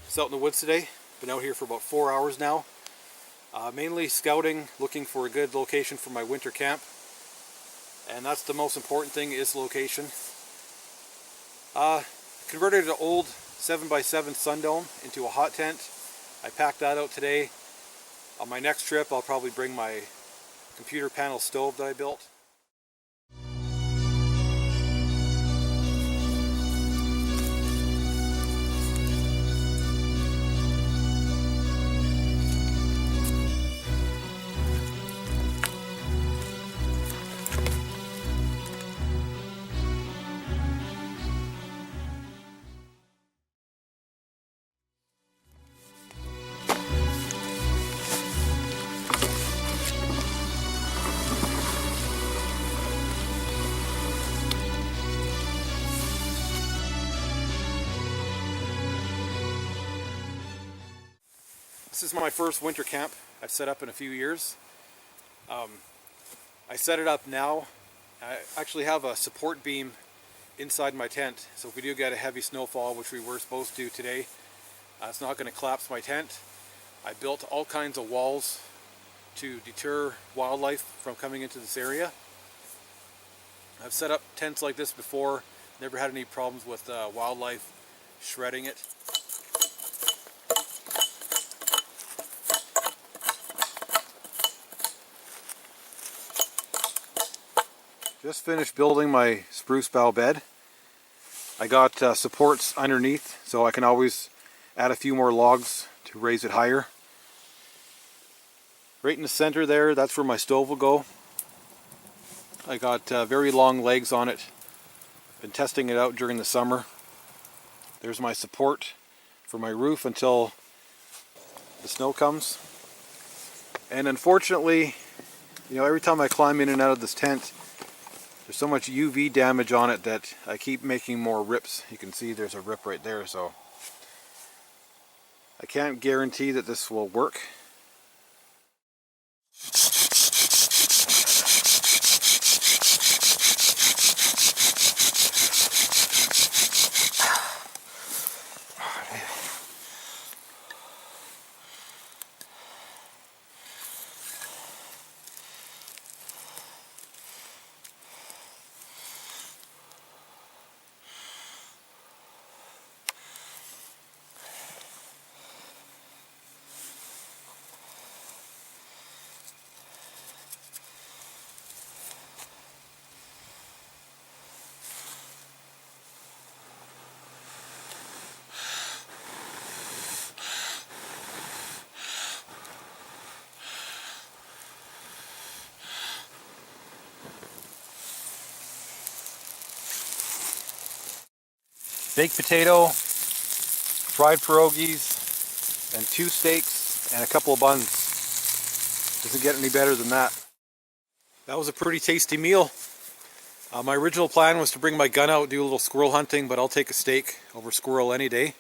Just out in the woods today. Been out here for about 4 hours now. Mainly scouting, looking for a good location for my winter camp. And that's the most important thing, is location. Converted an old 7x7 Sundome into a hot tent. I packed that out today. On my next trip I'll probably bring my computer panel stove that I built. This is my first winter camp I've set up in a few years. I set it up now. I actually have a support beam inside my tent, so if we do get a heavy snowfall, which we were supposed to today, it's not going to collapse my tent. I built all kinds of walls to deter wildlife from coming into this area. I've set up tents like this before, never had any problems with wildlife shredding it. Just finished building my spruce bough bed. I got supports underneath, so I can always add a few more logs to raise it higher. Right in the center there, that's where my stove will go. I got very long legs on it. Been testing it out during the summer. There's my support for my roof until the snow comes. And unfortunately, every time I climb in and out of this tent, there's so much UV damage on it that I keep making more rips. You can see there's a rip right there, so I can't guarantee that this will work. Baked potato, fried pierogies, and 2 steaks and a couple of buns. Doesn't get any better than that. That was a pretty tasty meal. My original plan was to bring my gun out, do a little squirrel hunting, but I'll take a steak over squirrel any day.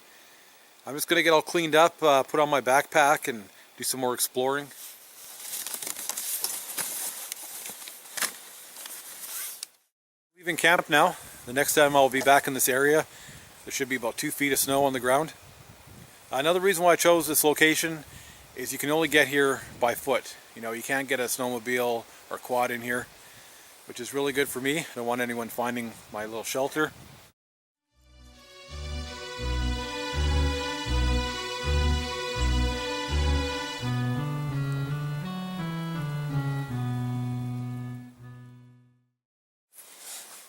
I'm just going to get all cleaned up, put on my backpack, and do some more exploring. Leaving camp now. The next time I'll be back in this area, there should be about 2 feet of snow on the ground. Another reason why I chose this location is you can only get here by foot. You can't get a snowmobile or quad in here, which is really good for me. I don't want anyone finding my little shelter.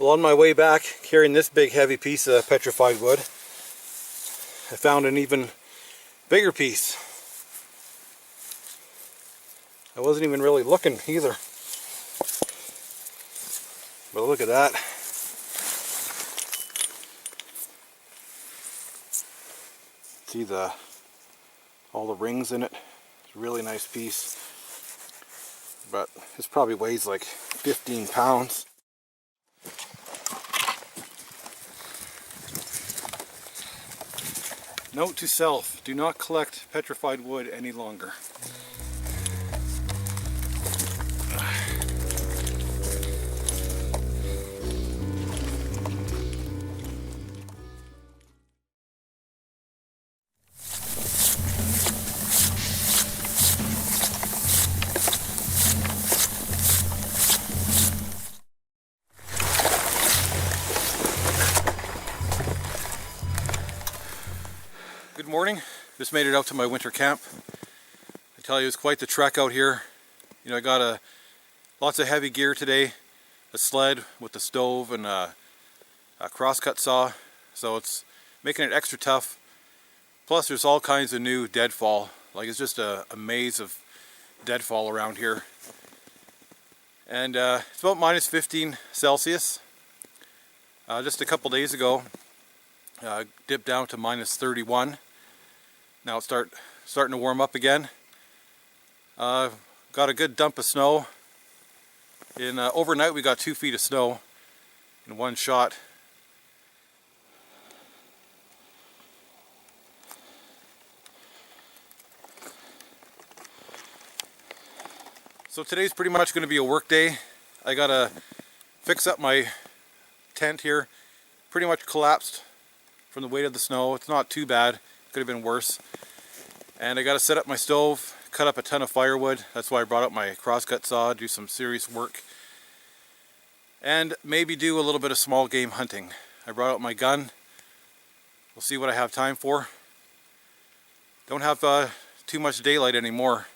Well, on my way back, carrying this big heavy piece of petrified wood, I found an even bigger piece. I wasn't even really looking either. But look at that. See all the rings in it. It's a really nice piece. But this probably weighs like 15 pounds. Note to self, do not collect petrified wood any longer. Good morning. Just made it out to my winter camp. I tell you, it's quite the trek out here. You know, I got lots of heavy gear today. A sled with the stove and a crosscut saw. So it's making it extra tough. Plus there's all kinds of new deadfall. Like, it's just a maze of deadfall around here. And it's about minus 15 Celsius. Just a couple days ago, dipped down to minus 31. Now it's starting to warm up again. Got a good dump of snow. Overnight we got 2 feet of snow in one shot. So today's pretty much going to be a work day. I gotta fix up my tent here. Pretty much collapsed from the weight of the snow. It's not too bad. Could have been worse. And I gotta set up my stove, cut up a ton of firewood. That's why I brought up my crosscut saw, do some serious work. And maybe do a little bit of small game hunting. I brought out my gun. We'll see what I have time for. Don't have too much daylight anymore.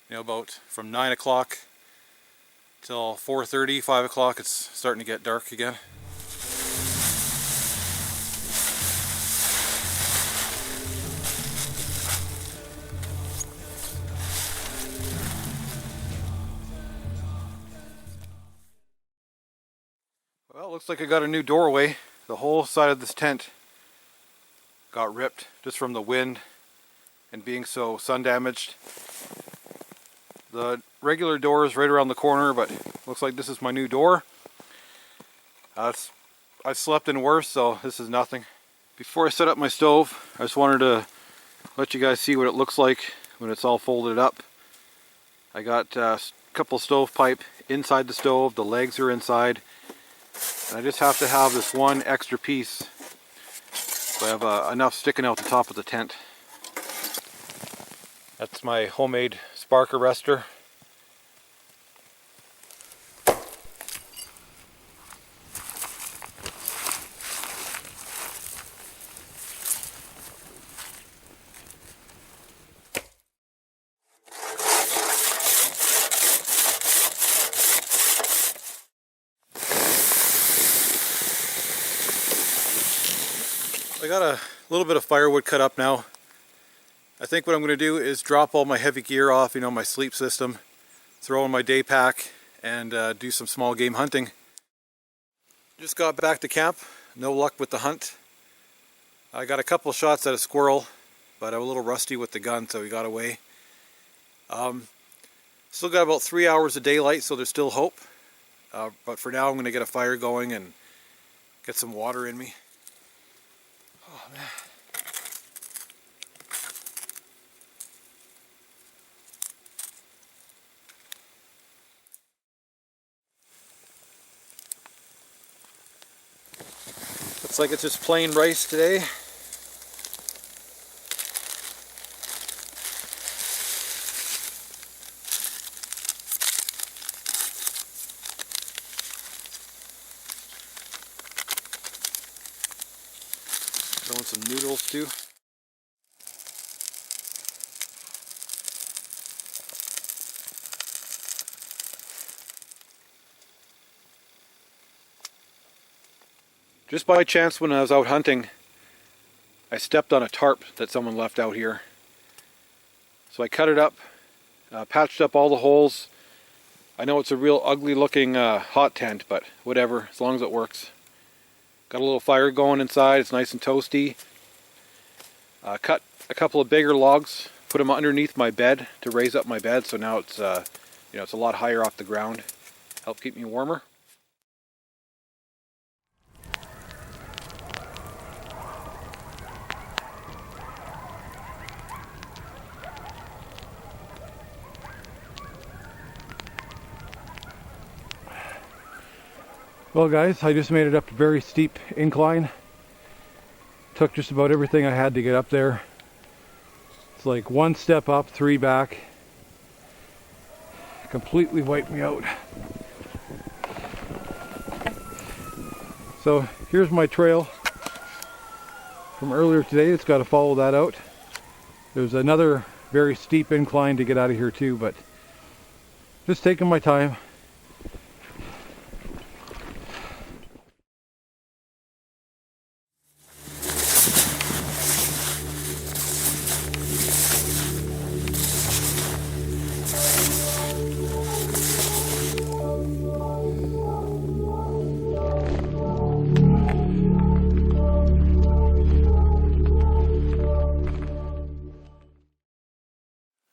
You know, about from 9 o'clock till 4:30, 5 o'clock, it's starting to get dark again. Well, it looks like I got a new doorway. The whole side of this tent got ripped just from the wind and being so sun damaged. The regular door is right around the corner, but looks like this is my new door. I've slept in worse, so this is nothing. Before I set up my stove, I just wanted to let you guys see what it looks like when it's all folded up. I got a couple stovepipe inside the stove, the legs are inside. And I just have to have this one extra piece so I have enough sticking out the top of the tent. That's my homemade spark arrestor. I got a little bit of firewood cut up now. I think what I'm going to do is drop all my heavy gear off, you know, my sleep system, throw in my day pack, and do some small game hunting. Just got back to camp, no luck with the hunt. I got a couple shots at a squirrel, but I'm a little rusty with the gun, so he got away. Still got about 3 hours of daylight, so there's still hope. But for now I'm going to get a fire going and get some water in me. Oh man. Looks like it's just plain rice today. Throwing some noodles too. Just by chance, when I was out hunting, I stepped on a tarp that someone left out here. So I cut it up, patched up all the holes. I know it's a real ugly looking hot tent, but whatever, as long as it works. Got a little fire going inside, it's nice and toasty. Cut a couple of bigger logs, put them underneath my bed to raise up my bed, so now it's it's a lot higher off the ground. Help keep me warmer. Well guys, I just made it up a very steep incline. Took just about everything I had to get up there. It's like 1 step up, 3 back. Completely wiped me out. So here's my trail. from earlier today. It's got to follow that out. There's another very steep incline to get out of here too, but just taking my time.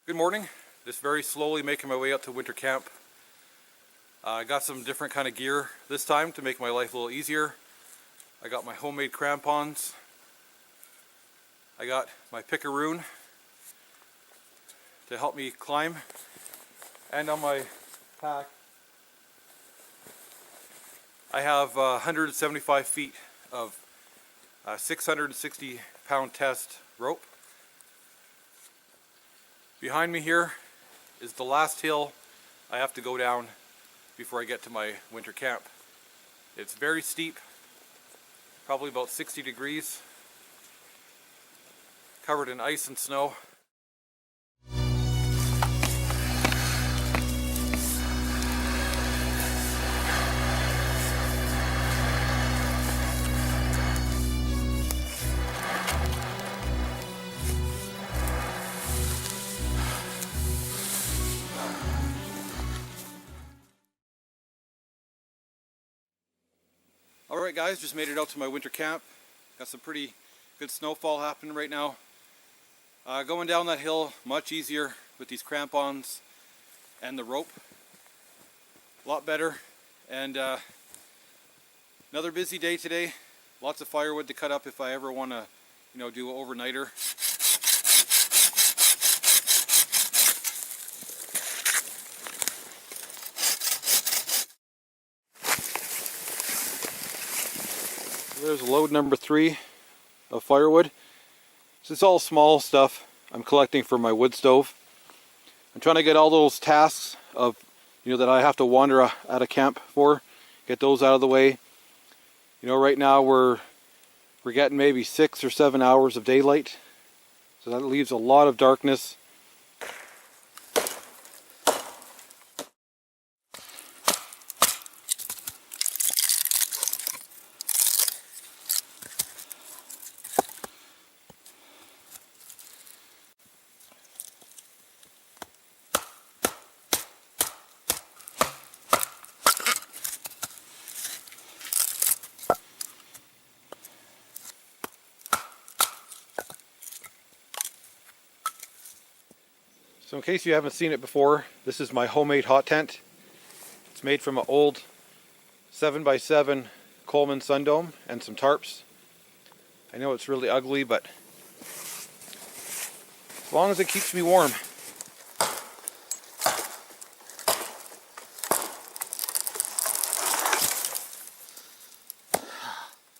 Good morning. Just very slowly making my way up to winter camp. I got some different kind of gear this time to make my life a little easier. I got my homemade crampons. I got my pickaroon to help me climb. And on my pack, I have 175 feet of 660 pound test rope. Behind me here is the last hill I have to go down before I get to my winter camp. It's very steep, probably about 60 degrees, covered in ice and snow. Alright guys, just made it out to my winter camp. Got some pretty good snowfall happening right now. Going down that hill, much easier with these crampons and the rope. A lot better. And another busy day today. Lots of firewood to cut up if I ever want to, do an overnighter. There's load number 3 of firewood. This is all small stuff I'm collecting for my wood stove. I'm trying to get all those tasks of, that I have to wander out of camp for, get those out of the way. Right now we're getting maybe 6 or 7 hours of daylight, so that leaves a lot of darkness. So in case you haven't seen it before, this is my homemade hot tent. It's made from an old 7x7 Coleman Sundome and some tarps. I know it's really ugly, but as long as it keeps me warm.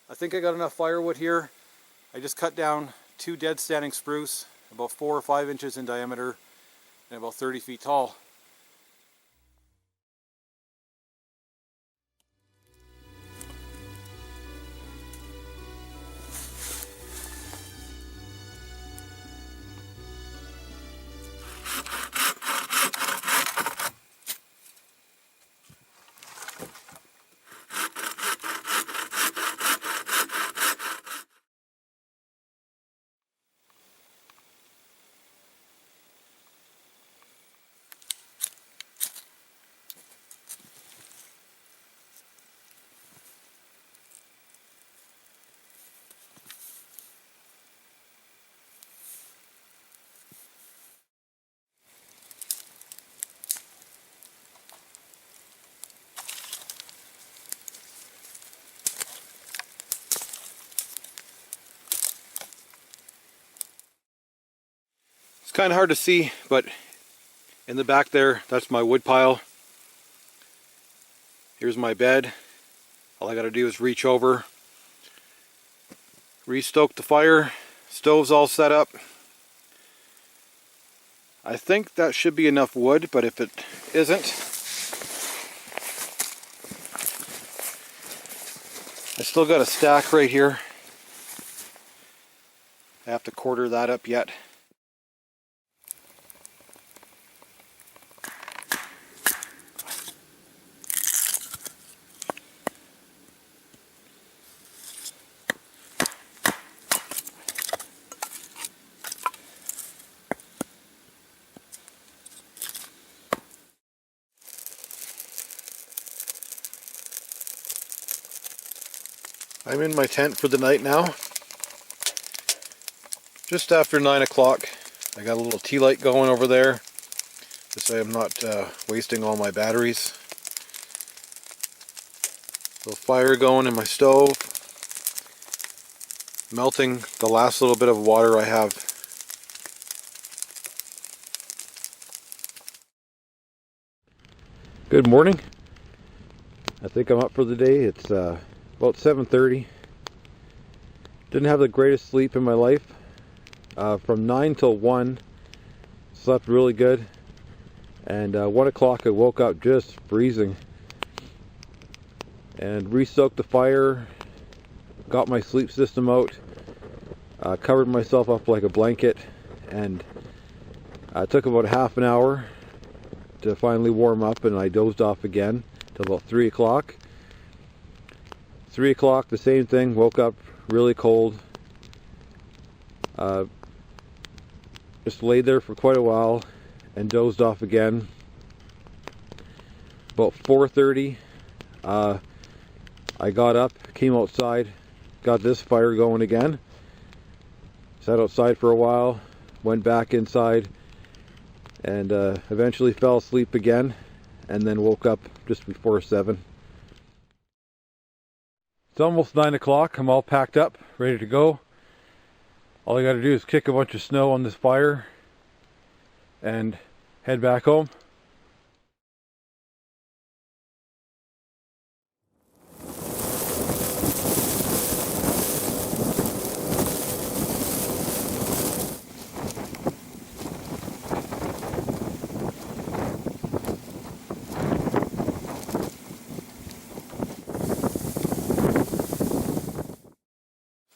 I think I got enough firewood here. I just cut down 2 dead standing spruce, about 4 or 5 inches in diameter and about 30 feet tall. It's kind of hard to see, but in the back there, that's my wood pile. Here's my bed. All I got to do is reach over, restoke the fire, stove's all set up. I think that should be enough wood, but if it isn't, I still got a stack right here. I have to quarter that up yet. I'm in my tent for the night now. Just after 9 o'clock. I got a little tea light going over there. This way I'm not wasting all my batteries. Little fire going in my stove. Melting the last little bit of water I have. Good morning. I think I'm up for the day. It's about 7:30. Didn't have the greatest sleep in my life. From 9 till 1, slept really good. And 1 o'clock I woke up just freezing. And re-soaked the fire, got my sleep system out, covered myself up like a blanket, and it took about half an hour to finally warm up, and I dozed off again till about 3 o'clock. 3 o'clock, the same thing, woke up really cold. Just laid there for quite a while and dozed off again. About 4:30, I got up, came outside, got this fire going again. Sat outside for a while, went back inside, and eventually fell asleep again, and then woke up just before 7. It's almost 9 o'clock. I'm all packed up, ready to go. All I got to do is kick a bunch of snow on this fire and head back home.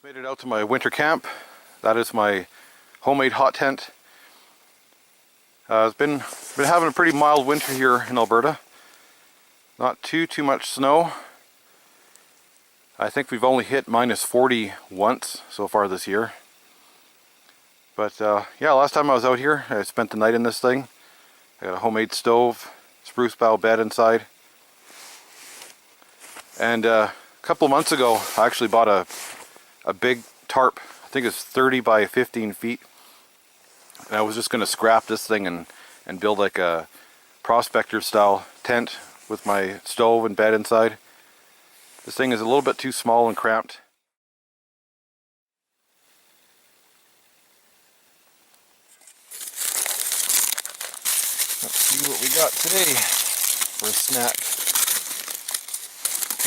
Made it out to my winter camp. That is my homemade hot tent. It's been having a pretty mild winter here in Alberta. Not too much snow. I think we've only hit -40 once so far this year. But yeah, last time I was out here, I spent the night in this thing. I got a homemade stove, spruce bough bed inside. And a couple of months ago, I actually bought a big tarp. I think it's 30 by 15 feet. And I was just going to scrap this thing and build like a prospector style tent with my stove and bed inside. This thing is a little bit too small and cramped. Let's see what we got today for a snack.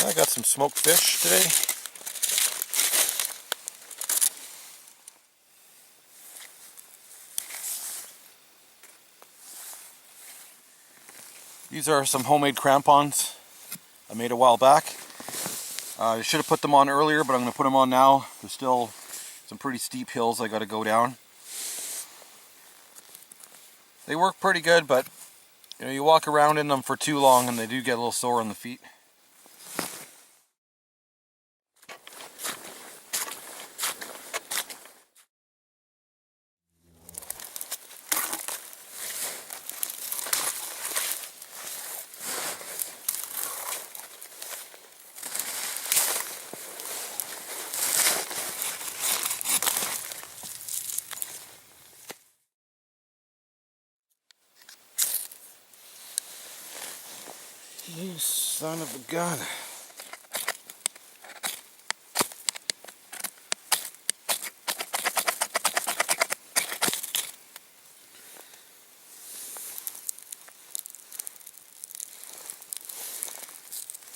I got some smoked fish today. These are some homemade crampons I made a while back. I should have put them on earlier, but I'm going to put them on now. There's still some pretty steep hills I got to go down. They work pretty good, but you know, you walk around in them for too long and they do get a little sore on the feet. You son of a gun.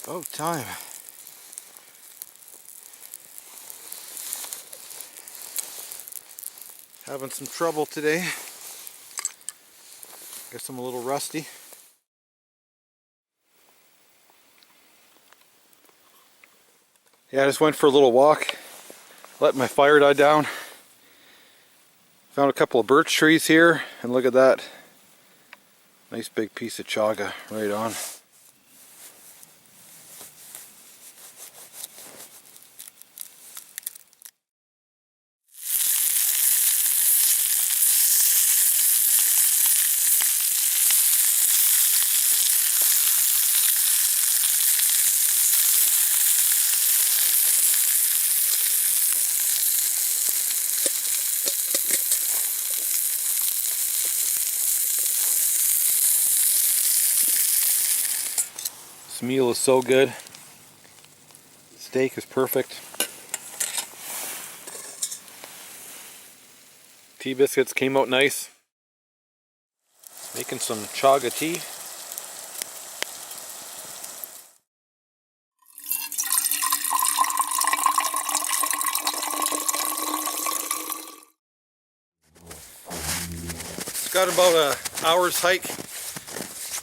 About time. Having some trouble today. Guess I'm a little rusty. Yeah, I just went for a little walk, let my fire die down. Found a couple of birch trees here, and look at that. Nice big piece of chaga right on. This meal is so good. Steak is perfect. Tea biscuits came out nice. Making some chaga tea. It's got about an hour's hike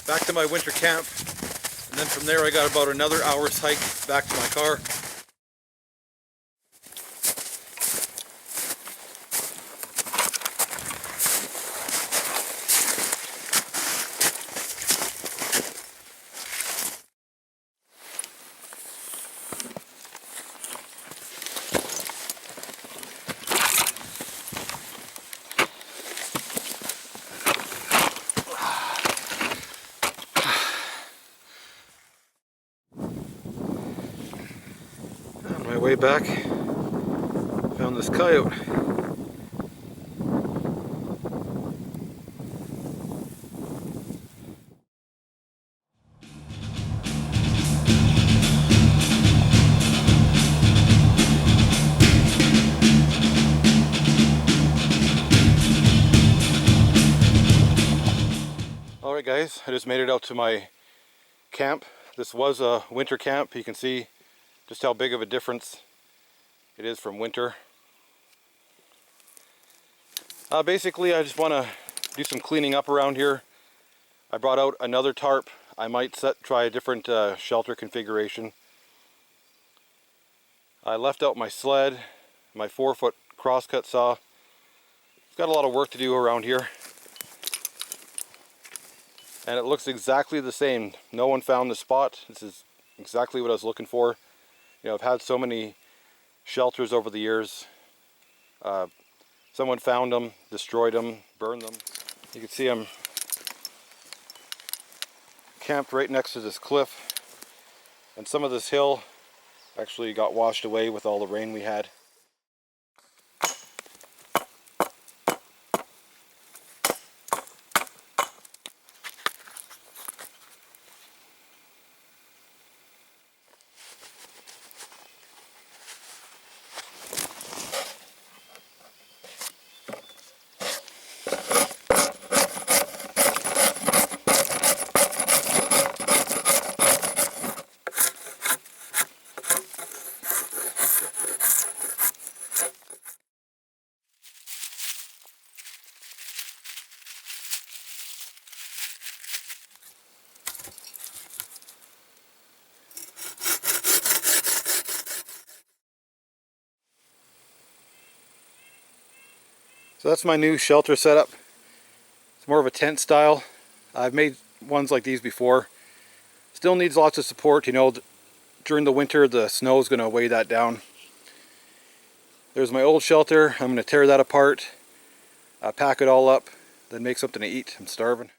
back to my winter camp. And then from there I got about another hour's hike back to my car. On my way back, found this coyote. Alright guys, I just made it out to my camp. This was a winter camp. You can see just how big of a difference it is from winter. Basically, I just want to do some cleaning up around here. I brought out another tarp. I might try a different shelter configuration. I left out my sled, my 4-foot crosscut saw. Got a lot of work to do around here. And it looks exactly the same. No one found the spot. This is exactly what I was looking for. You know, I've had so many shelters over the years. Someone found them, destroyed them, burned them. You can see I'm camped right next to this cliff. And some of this hill actually got washed away with all the rain we had. So that's my new shelter setup. It's more of a tent style. I've made ones like these before. Still needs lots of support. You know, during the winter the snow is going to weigh that down. There's my old shelter. I'm going to tear that apart, pack it all up, then make something to eat. I'm starving.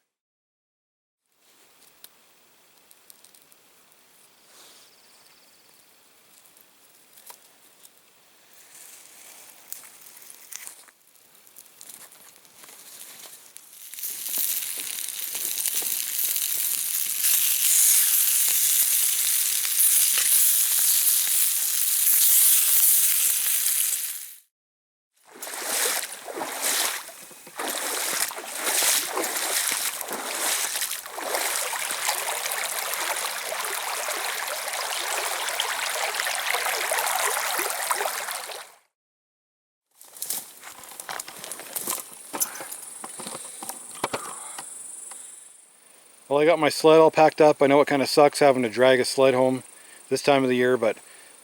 Well, I got my sled all packed up. I know it kind of sucks having to drag a sled home this time of the year, but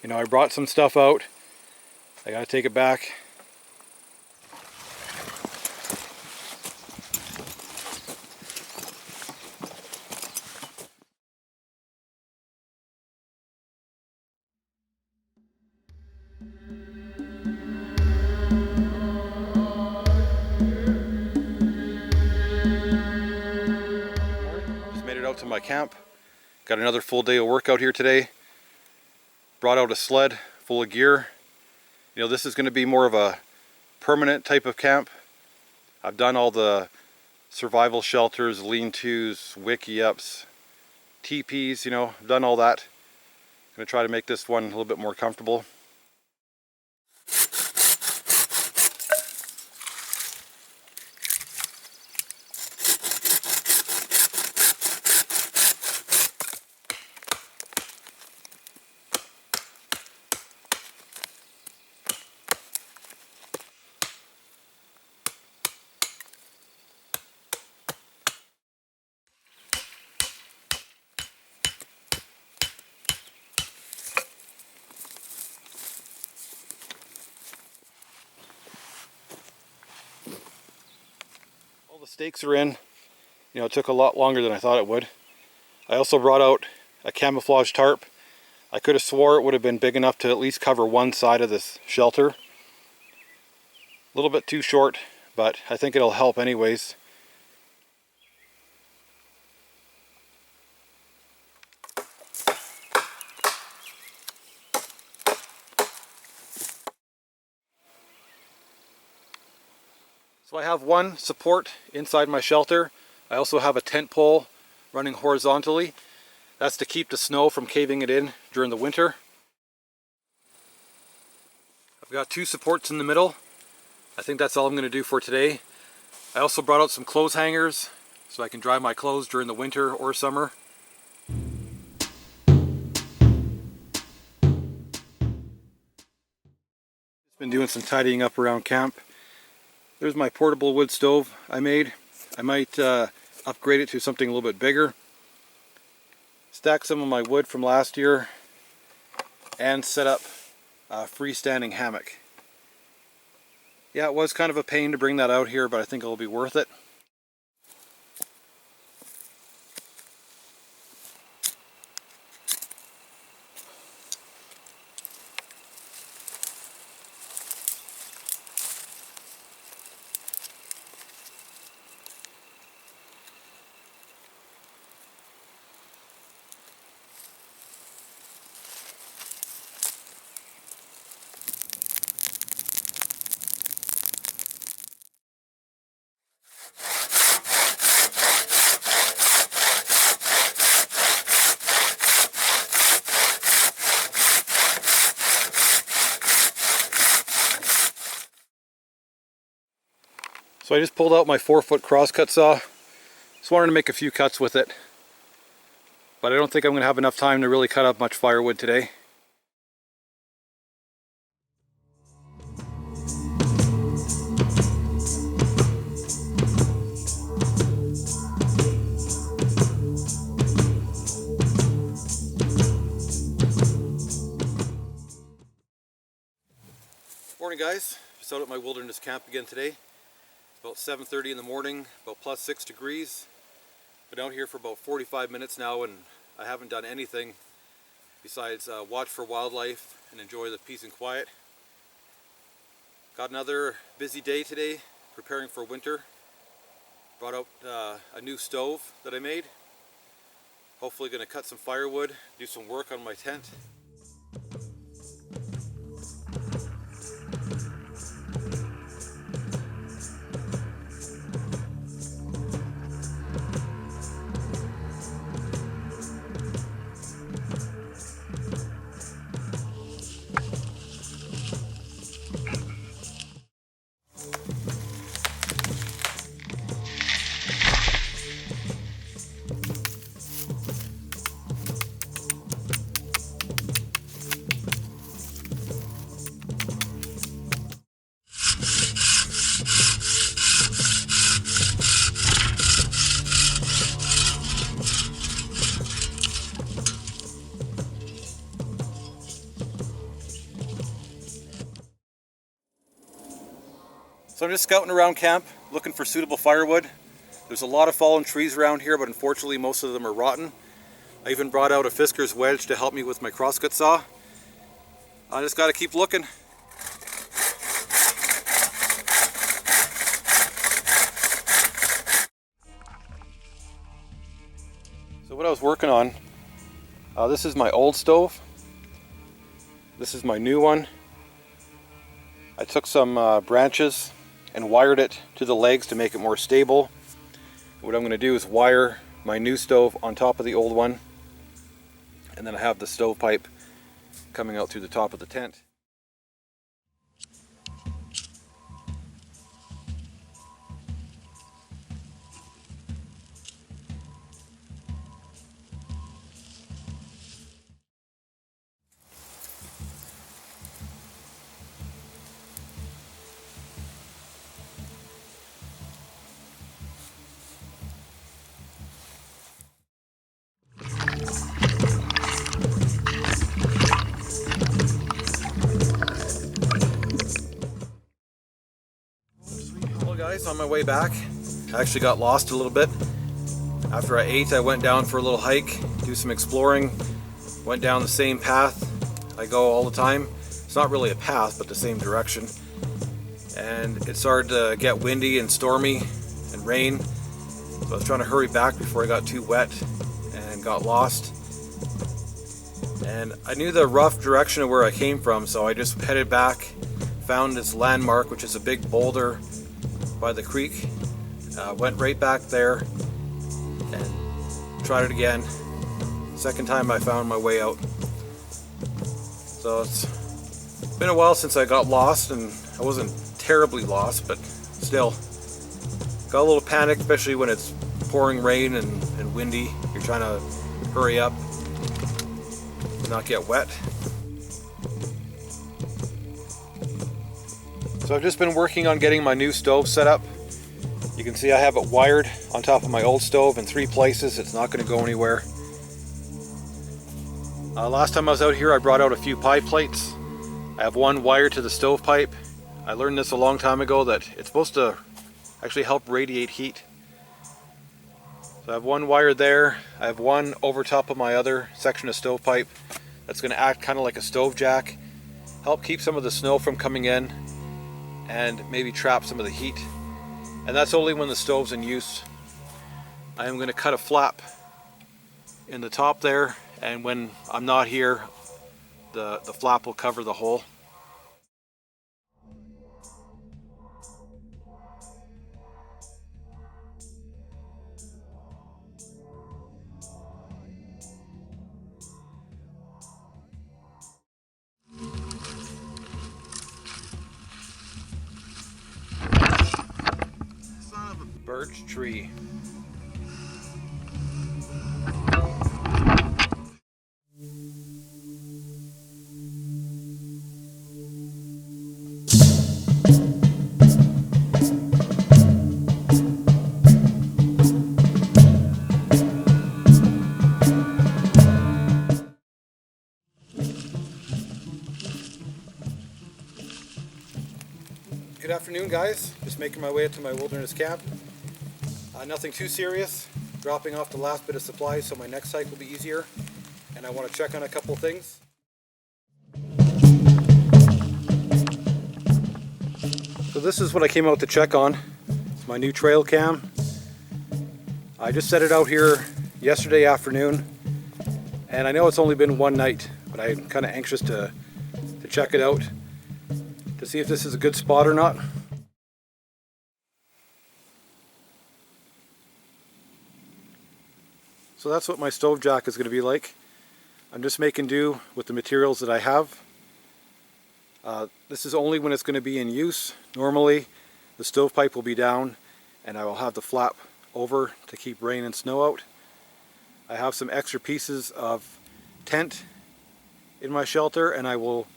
you know, I brought some stuff out. I gotta take it back. out to my camp. Got another full day of workout here today. Brought out a sled full of gear. You know, this is going to be more of a permanent type of camp. I've done all the survival shelters, lean-tos, wicki-ups, teepees, you know, I've done all that. I'm going to try to make this one a little bit more comfortable. The stakes are in. You know, it took a lot longer than I thought it would. I also brought out a camouflage tarp. I could have swore it would have been big enough to at least cover one side of this shelter. A little bit too short, but I think it'll help anyways. So I have one support inside my shelter. I also have a tent pole running horizontally. That's to keep the snow from caving it in during the winter. I've got two supports in the middle. I think that's all I'm going to do for today. I also brought out some clothes hangers so I can dry my clothes during the winter or summer. Been doing some tidying up around camp. There's my portable wood stove I made. I might upgrade it to something a little bit bigger. Stack some of my wood from last year and set up a freestanding hammock. Yeah, it was kind of a pain to bring that out here, but I think it'll be worth it. So I just pulled out my 4-foot crosscut saw. Just wanted to make a few cuts with it. But I don't think I'm going to have enough time to really cut up much firewood today. Morning guys, just out at my wilderness camp again today. About 7:30 in the morning, about plus 6 degrees. Been out here for about 45 minutes now and I haven't done anything besides watch for wildlife and enjoy the peace and quiet. Got another busy day today preparing for winter. Brought out a new stove that I made. Hopefully going to cut some firewood, do some work on my tent. So I'm just scouting around camp, looking for suitable firewood. There's a lot of fallen trees around here, but unfortunately most of them are rotten. I even brought out a Fisker's wedge to help me with my crosscut saw. I just got to keep looking. So what I was working on, this is my old stove. This is my new one. I took some branches and wired it to the legs to make it more stable. What I'm going to do is wire my new stove on top of the old one, and then I have the stovepipe coming out through the top of the tent. Hello guys, on my way back. I actually got lost a little bit. After I ate, I went down for a little hike, do some exploring, went down the same path I go all the time. It's not really a path, but the same direction. And it started to get windy and stormy and rain. So I was trying to hurry back before I got too wet and got lost. And I knew the rough direction of where I came from, so I just headed back, found this landmark, which is a big boulder by the creek. Went right back there and tried it again. Second time I found my way out. So it's been a while since I got lost, and I wasn't terribly lost, but still got a little panicked, especially when it's pouring rain and windy. You're trying to hurry up and not get wet. So I've just been working on getting my new stove set up. You can see I have it wired on top of my old stove in 3 places. It's not going to go anywhere. Last time I was out here, I brought out a few pie plates. I have one wired to the stovepipe. I learned this a long time ago, that it's supposed to actually help radiate heat. So I have one wired there. I have one over top of my other section of stovepipe that's going to act kind of like a stove jack, help keep some of the snow from coming in and maybe trap some of the heat. And that's only when the stove's in use. I am going to cut a flap in the top there, and when I'm not here, the flap will cover the hole. Son of a birch tree. Good afternoon guys, just making my way up to my wilderness camp. Nothing too serious, dropping off the last bit of supplies so my next hike will be easier, and I want to check on a couple things. So this is what I came out to check on. It's my new trail cam. I just set it out here yesterday afternoon, and I know it's only been one night, but I'm kind of anxious to check it out to see if this is a good spot or not. So that's what my stove jack is going to be like. I'm just making do with the materials that I have. This is only when it's going to be in use. Normally the stovepipe will be down and I will have the flap over to keep rain and snow out. I have some extra pieces of tent in my shelter, and I will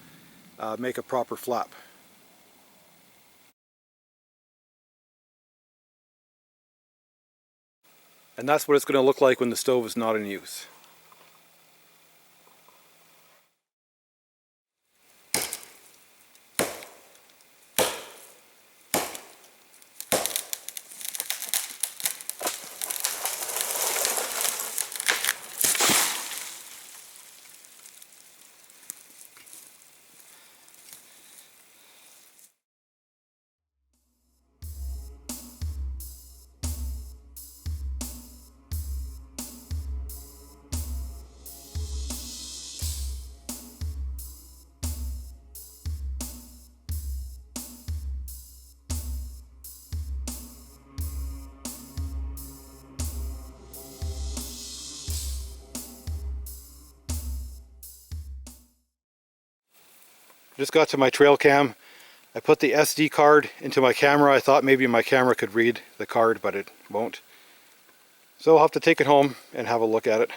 make a proper flap. And that's what it's going to look like when the stove is not in use. Just got to my trail cam. I put the SD card into my camera. I thought maybe my camera could read the card, but it won't. So I'll have to take it home and have a look at it.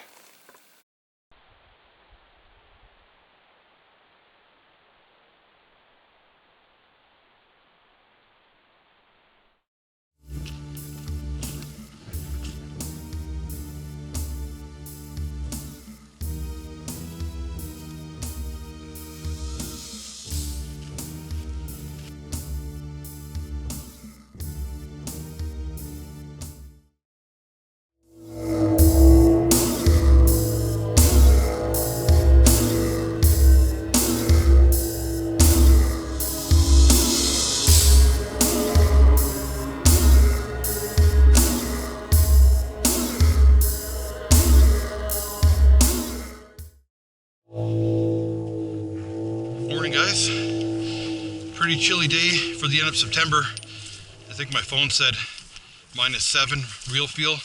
Morning, guys. Pretty chilly day for the end of September. I think my phone said -7 real feel.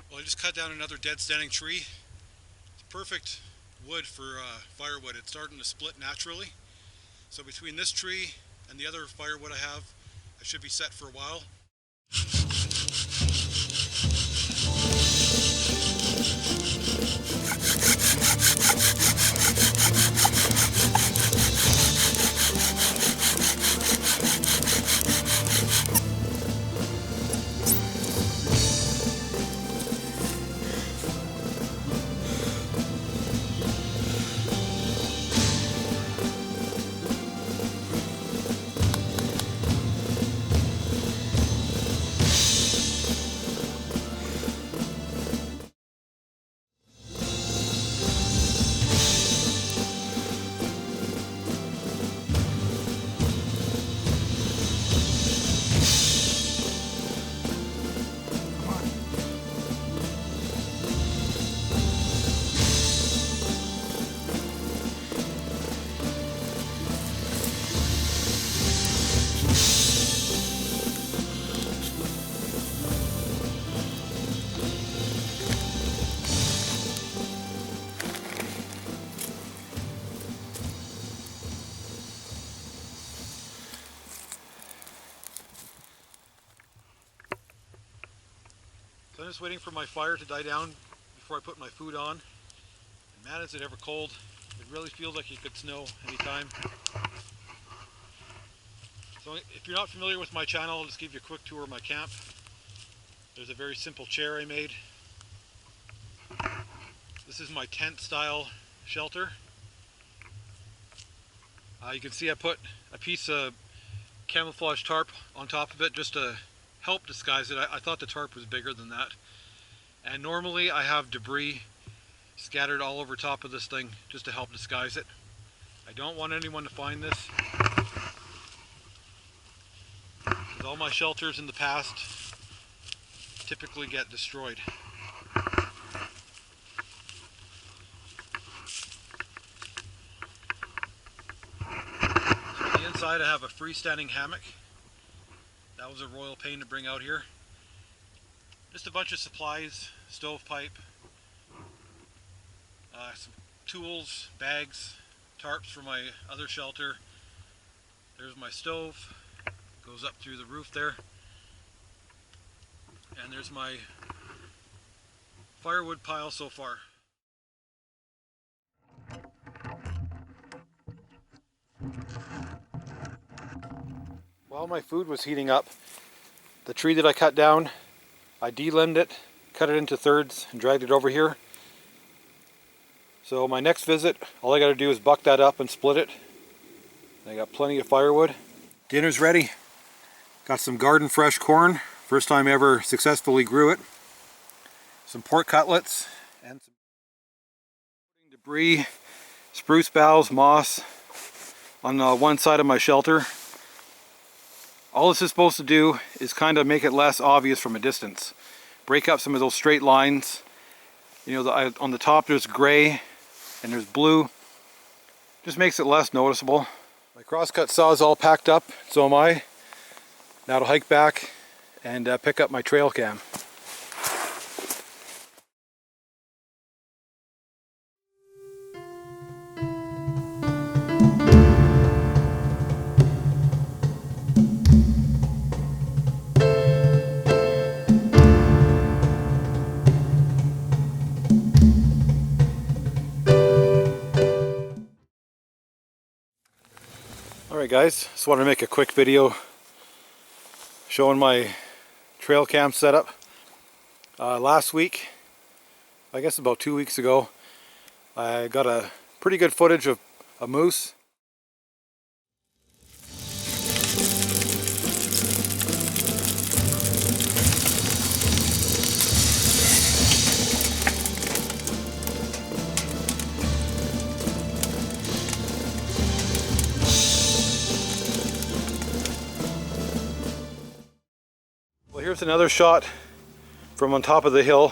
Well, I just cut down another dead standing tree. It's perfect wood for firewood. It's starting to split naturally. So between this tree and the other firewood I have, I should be set for a while. So I'm just waiting for my fire to die down before I put my food on. And man, is it ever cold. It really feels like it could snow anytime. So if you're not familiar with my channel, I'll just give you a quick tour of my camp. There's a very simple chair I made. This is my tent style shelter. You can see I put a piece of camouflage tarp on top of it just to help disguise it. I thought the tarp was bigger than that. And normally I have debris scattered all over top of this thing just to help disguise it. I don't want anyone to find this, because all my shelters in the past typically get destroyed. So on the inside I have a freestanding hammock. That was a royal pain to bring out here. Just a bunch of supplies, stovepipe, some tools, bags, tarps for my other shelter. There's my stove, goes up through the roof there. And there's my firewood pile so far. While my food was heating up, the tree that I cut down, I de-limbed it, cut it into thirds, and dragged it over here. So my next visit, all I got to do is buck that up and split it. I got plenty of firewood. Dinner's ready. Got some garden fresh corn. First time I ever successfully grew it. Some pork cutlets and some debris, spruce boughs, moss on one side of my shelter. All this is supposed to do is kind of make it less obvious from a distance. Break up some of those straight lines. You know, on the top there's gray and there's blue. Just makes it less noticeable. My crosscut saw is all packed up, so am I. Now to hike back and pick up my trail cam. Alright guys, just wanted to make a quick video showing my trail cam setup. Last week, I guess about 2 weeks ago, I got a pretty good footage of a moose. Well, here's another shot from on top of the hill.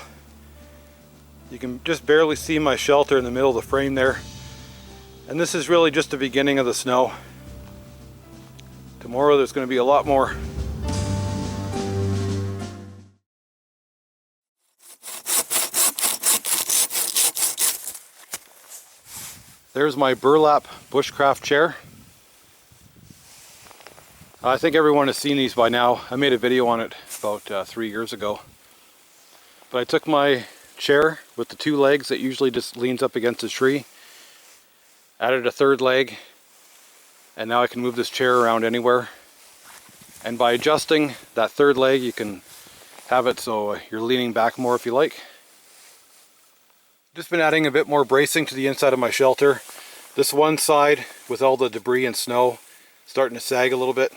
You can just barely see my shelter in the middle of the frame there. And this is really just the beginning of the snow. Tomorrow there's going to be a lot more. There's my burlap bushcraft chair. I think everyone has seen these by now. I made a video on it about 3 years ago. But I took my chair with the 2 legs that usually just leans up against a tree, added a 3rd leg, and now I can move this chair around anywhere. And by adjusting that 3rd leg, you can have it so you're leaning back more if you like. Just been adding a bit more bracing to the inside of my shelter. This one side, with all the debris and snow, starting to sag a little bit.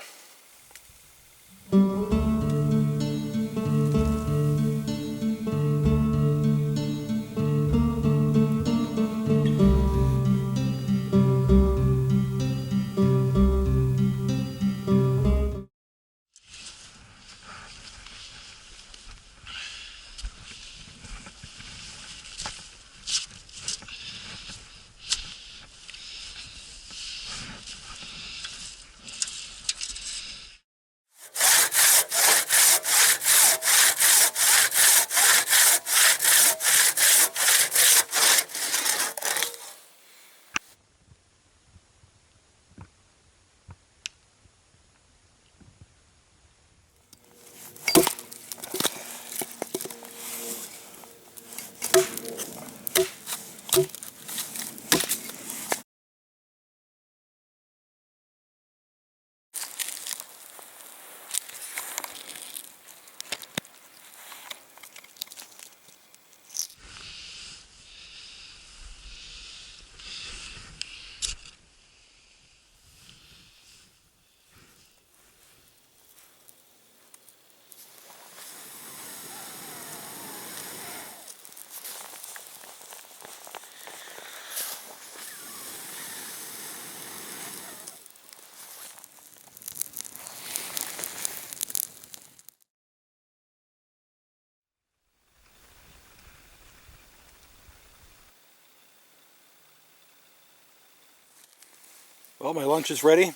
Well, my lunch is ready.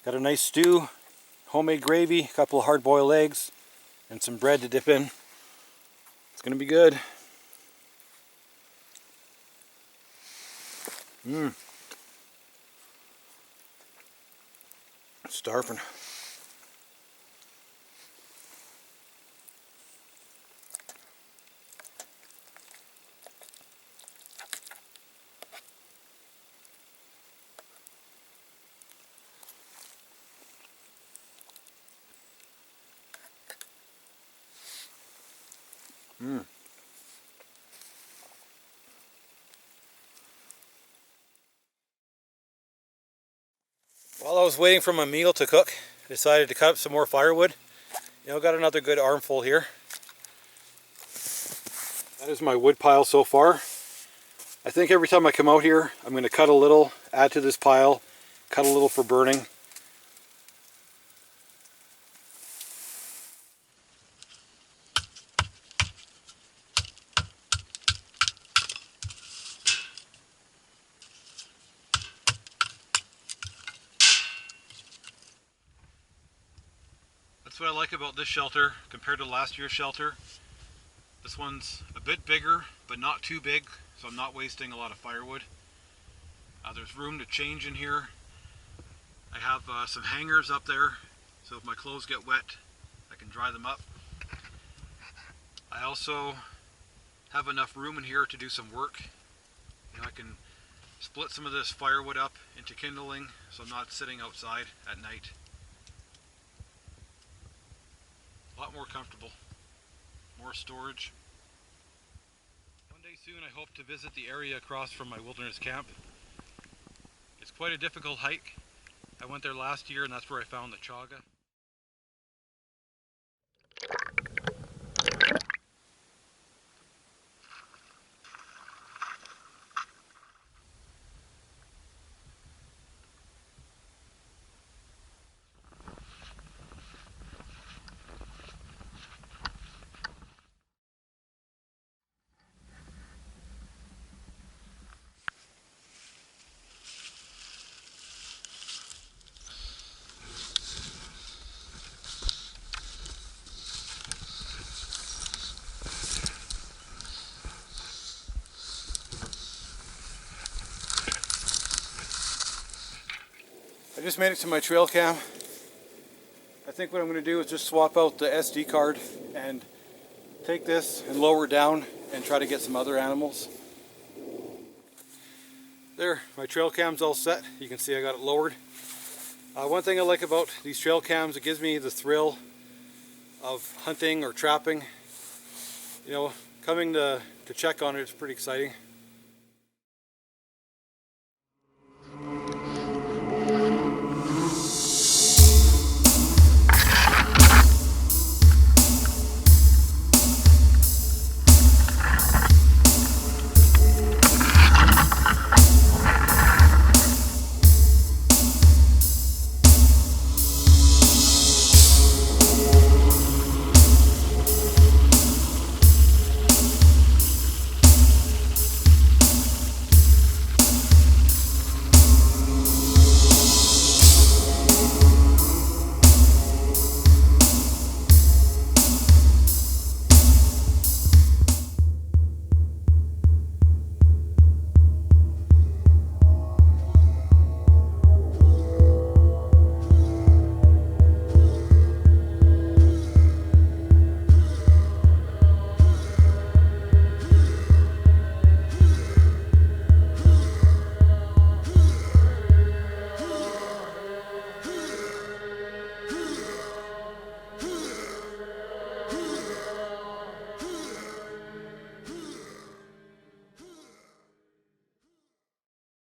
Got a nice stew, homemade gravy, a couple of hard-boiled eggs, and some bread to dip in. It's gonna be good. Starving. While I was waiting for my meal to cook, I decided to cut up some more firewood. Got another good armful here. That is my wood pile so far. I think every time I come out here, I'm going to cut a little, add to this pile, cut a little for burning. That's what I like about this shelter compared to last year's shelter. This one's a bit bigger, but not too big, so I'm not wasting a lot of firewood. There's room to change in here. I have some hangers up there, so if my clothes get wet, I can dry them up. I also have enough room in here to do some work. I can split some of this firewood up into kindling, so I'm not sitting outside at night. A lot more comfortable, more storage. One day soon I hope to visit the area across from my wilderness camp. It's quite a difficult hike. I went there last year and that's where I found the chaga. I just made it to my trail cam. I think what I'm going to do is just swap out the SD card and take this and lower it down and try to get some other animals. There, my trail cam's all set. You can see I got it lowered. One thing I like about these trail cams, it gives me the thrill of hunting or trapping. Coming to check on it is pretty exciting.